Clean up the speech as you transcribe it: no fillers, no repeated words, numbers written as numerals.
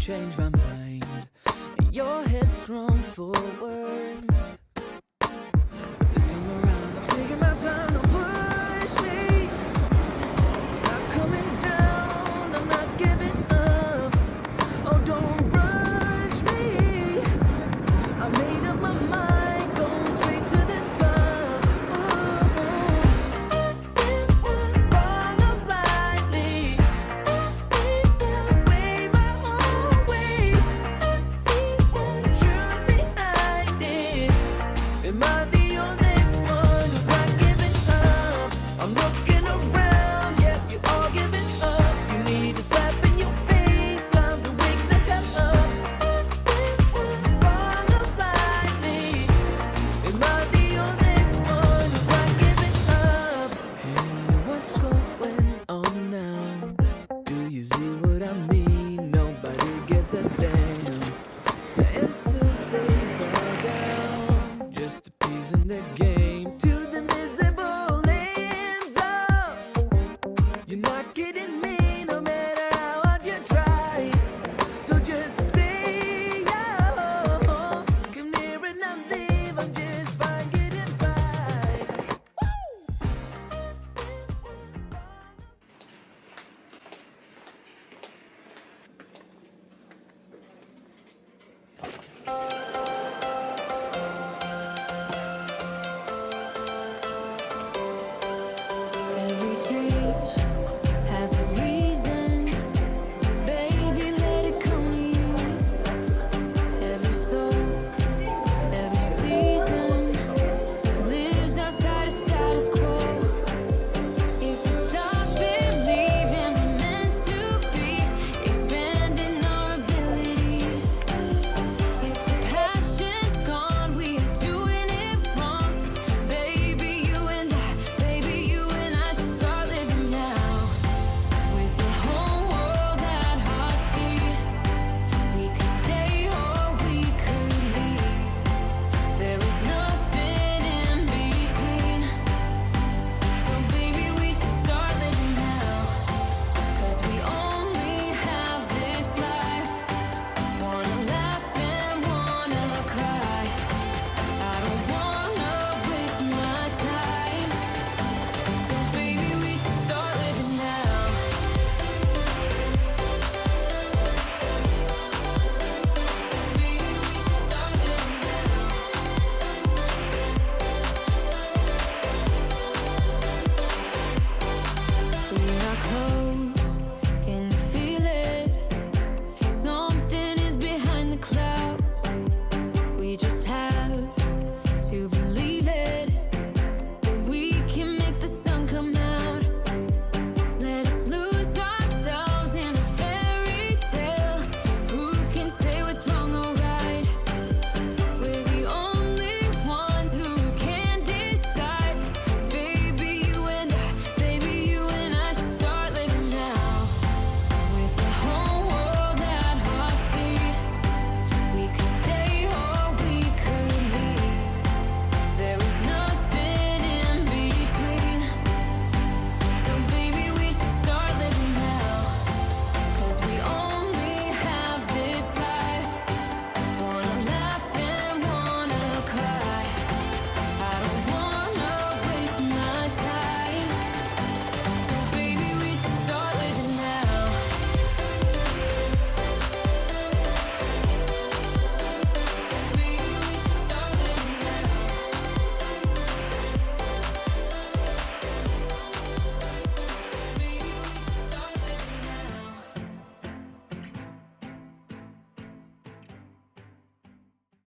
change my mind. Your headstrong forward. This time around, I'm taking my time. Don't push me. Not coming down. I'm not giving up. Oh, don't rush me. I made up my mind. Going straight to the top. Follow blindly. Way my own way. See the truth behind it. Am I the only one who's not giving up? I'm looking around, yeah, you all giving up. You need a slap in your face, time to wake the hell up. Follow blindly. Am I the only one who's not giving up? Hey, what's going on now? Do you see what I mean? Nobody gives a damn. It's too late by down. Just appeasing the game to the visible ends off. You're not getting me no matter how hard you try. So just stay off. Come near and I'll leave. I'm just fine getting by. Every change